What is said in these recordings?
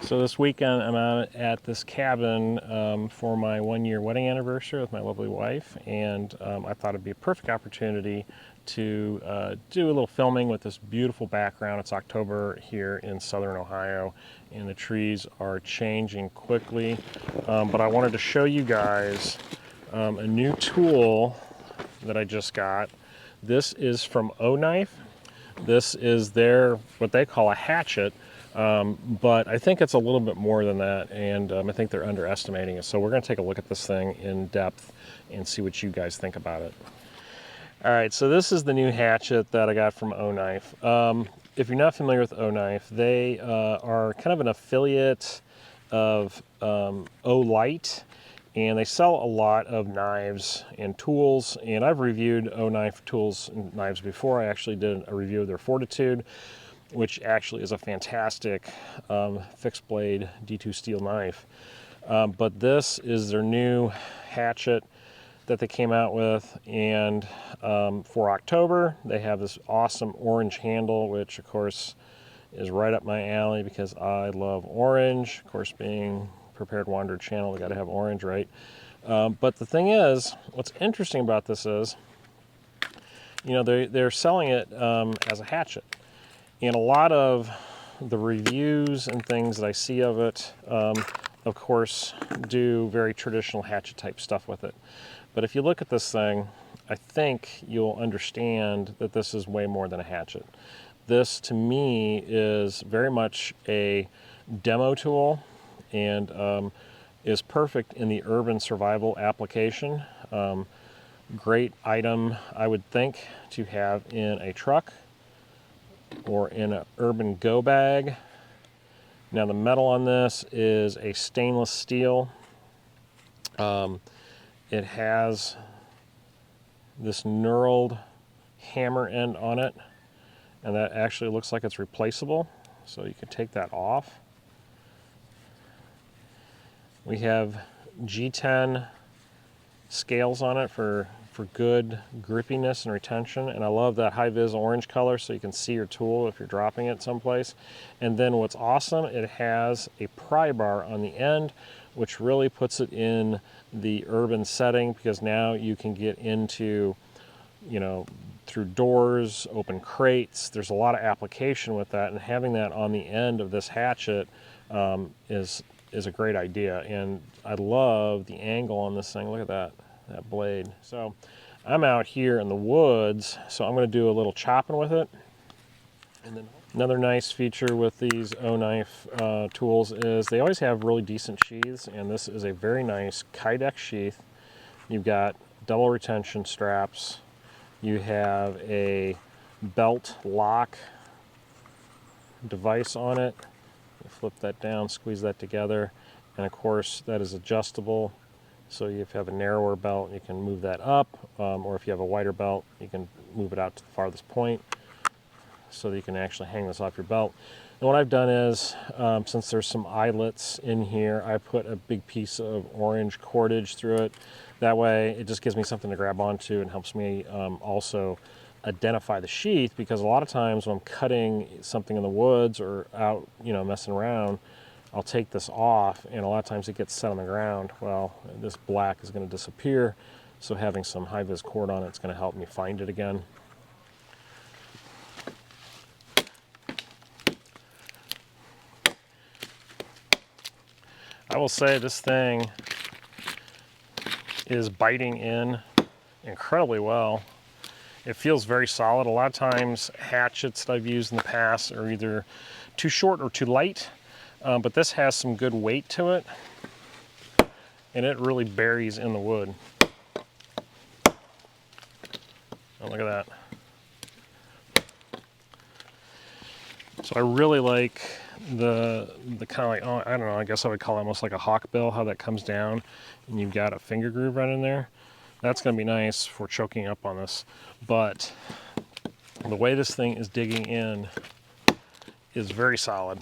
So this weekend I'm out at this cabin for my 1-year wedding anniversary with my lovely wife, and I thought it'd be a perfect opportunity to do a little filming with this beautiful background. It's October here in southern Ohio and the trees are changing quickly, but I wanted to show you guys a new tool that I just got. This is from Oknife. This is their, what they call a hatchet. But I think it's a little bit more than that, and I think they're underestimating it. So we're going to take a look at this thing in depth and see what you guys think about it. All right, so this is the new hatchet that I got from Oknife. If you're not familiar with Oknife, they are kind of an affiliate of Olight, and they sell a lot of knives and tools, and I've reviewed Oknife tools and knives before. I actually did a review of their Fortitude, which actually is a fantastic fixed blade D2 steel knife. But this is their new hatchet that they came out with, and for October they have this awesome orange handle, which of course is right up my alley because I love orange. Of course, being Prepared Wanderer channel, they got to have orange, right? But the thing is, what's interesting about this is, you know, they're selling it as a hatchet. And a lot of the reviews and things that I see of it, of course, do very traditional hatchet type stuff with it. But if you look at this thing, I think you'll understand that this is way more than a hatchet. This, to me, is very much a demo tool and is perfect in the urban survival application. Great item, I would think, to have in a truck or in an urban go bag. Now the metal on this is a stainless steel. It has this knurled hammer end on it, and that actually looks like it's replaceable, so you can take that off. We have G10 scales on it for good grippiness and retention, and I love that high-vis orange color so you can see your tool if you're dropping it someplace. And then what's awesome, it has a pry bar on the end, which really puts it in the urban setting, because now you can get into, you know, through doors, open crates. There's a lot of application with that, and having that on the end of this hatchet is a great idea. And I love the angle on this thing. Look at that blade. So I'm out here in the woods, so I'm going to do a little chopping with it. And then another nice feature with these Oknife tools is they always have really decent sheaths, and this is a very nice Kydex sheath. You've got double retention straps. You have a belt lock device on it. You flip that down, squeeze that together, and of course that is adjustable. So if you have a narrower belt, you can move that up, or if you have a wider belt, you can move it out to the farthest point so that you can actually hang this off your belt. And what I've done is, since there's some eyelets in here, I put a big piece of orange cordage through it. That way it just gives me something to grab onto and helps me also identify the sheath, because a lot of times when I'm cutting something in the woods or out, you know, messing around, I'll take this off, and a lot of times it gets set on the ground. Well, this black is going to disappear, so having some high-vis cord on it is going to help me find it again. I will say this thing is biting in incredibly well. It feels very solid. A lot of times hatchets that I've used in the past are either too short or too light. But this has some good weight to it, and it really buries in the wood. Oh, look at that. So I really like the kind of like, oh, I don't know, I guess I would call it almost like a hawk bill, how that comes down and you've got a finger groove right in there. That's going to be nice for choking up on this. But the way this thing is digging in is very solid.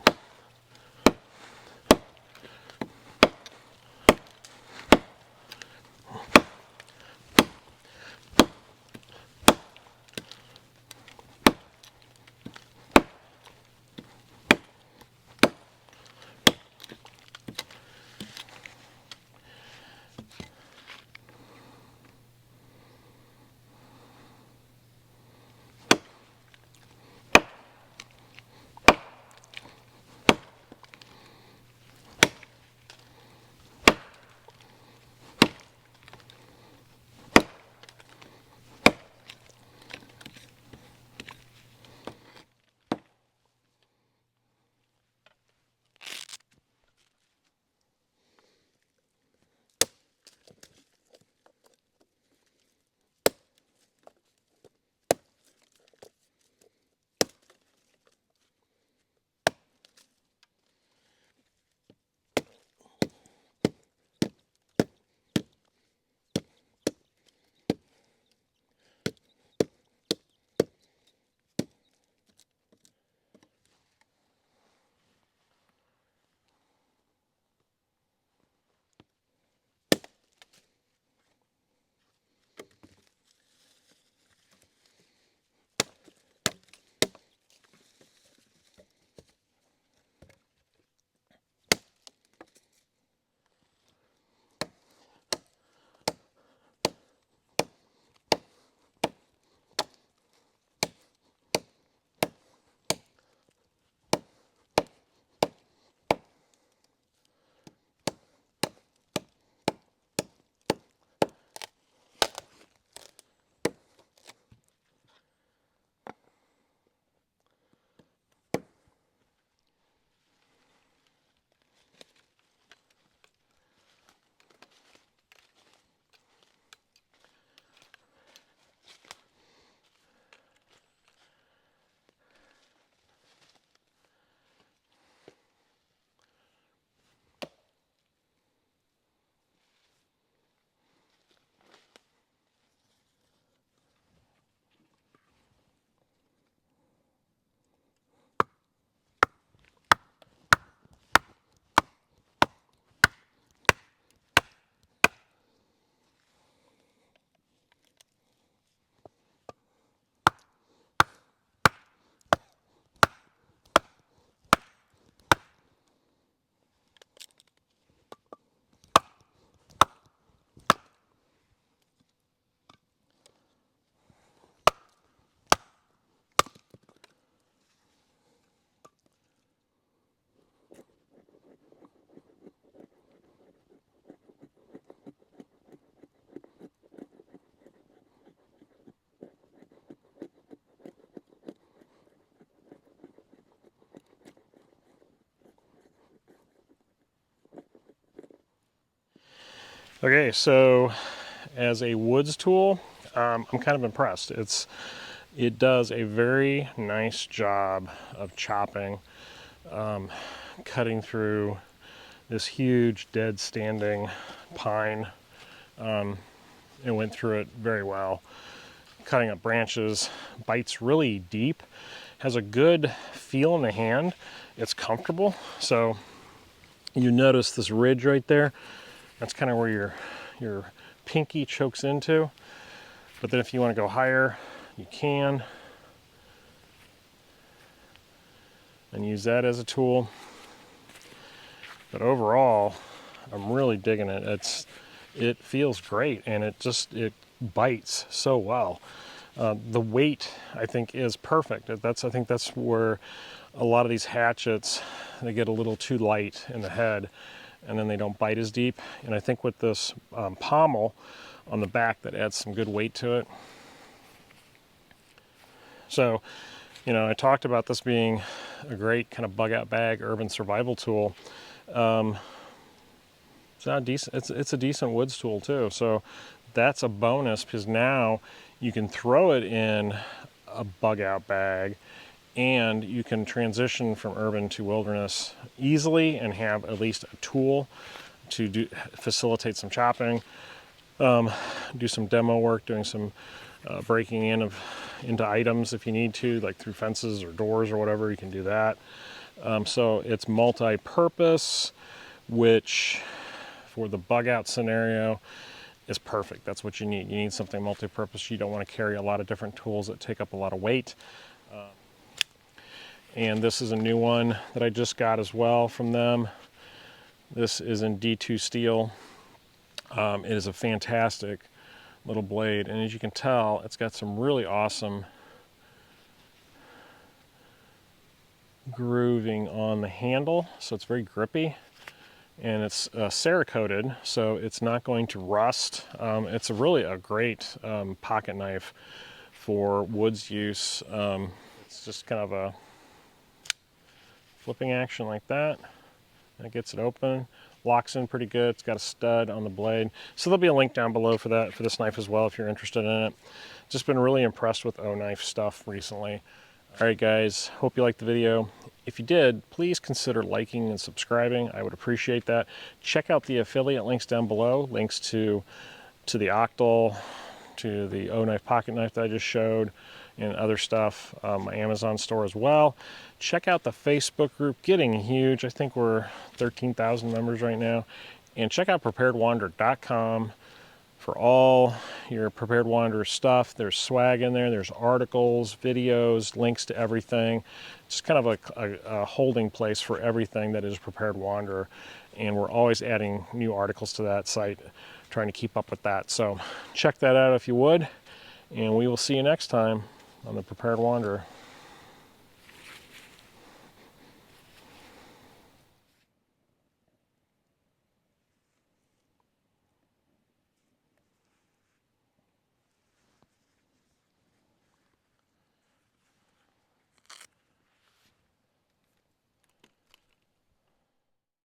Okay, so as a woods tool, I'm kind of impressed. It does a very nice job of chopping, cutting through this huge dead standing pine. It went through it very well. Cutting up branches, bites really deep, has a good feel in the hand. It's comfortable. So you notice this ridge right there. That's kind of where your pinky chokes into. But then if you want to go higher, you can. And use that as a tool. But overall, I'm really digging it. It feels great, and it bites so well. The weight, I think, is perfect. I think that's where a lot of these hatchets, they get a little too light in the head, and then they don't bite as deep. And I think with this pommel on the back, that adds some good weight to it. So, you know, I talked about this being a great kind of bug out bag urban survival tool. It's a decent woods tool too. So that's a bonus, because now you can throw it in a bug out bag and you can transition from urban to wilderness easily and have at least a tool to facilitate some chopping, do some demo work, doing some breaking into items if you need to, like through fences or doors or whatever. You can do that. So it's multi-purpose, which for the bug out scenario is perfect. That's what you need. You need something multi-purpose. You don't want to carry a lot of different tools that take up a lot of weight. And this is a new one that I just got as well from them. This is in D2 steel. It is a fantastic little blade, and as you can tell, it's got some really awesome grooving on the handle, so it's very grippy, and it's Cerakoted, so it's not going to rust. It's really a great pocket knife for woods use. It's just kind of a flipping action like that. That gets it open, locks in pretty good. It's got a stud on the blade. So there'll be a link down below for this knife as well if you're interested in it. Just been really impressed with Oknife stuff recently. All right, guys, hope you liked the video. If you did, please consider liking and subscribing. I would appreciate that. Check out the affiliate links down below, links to the Octal, to the Oknife pocket knife that I just showed, and other stuff, my Amazon store as well. Check out the Facebook group, getting huge. I think we're 13,000 members right now. And check out preparedwanderer.com for all your Prepared Wanderer stuff. There's swag in there, there's articles, videos, links to everything. Just kind of a holding place for everything that is Prepared Wanderer. And we're always adding new articles to that site, trying to keep up with that. So check that out if you would, and we will see you next time on the Prepared Wanderer.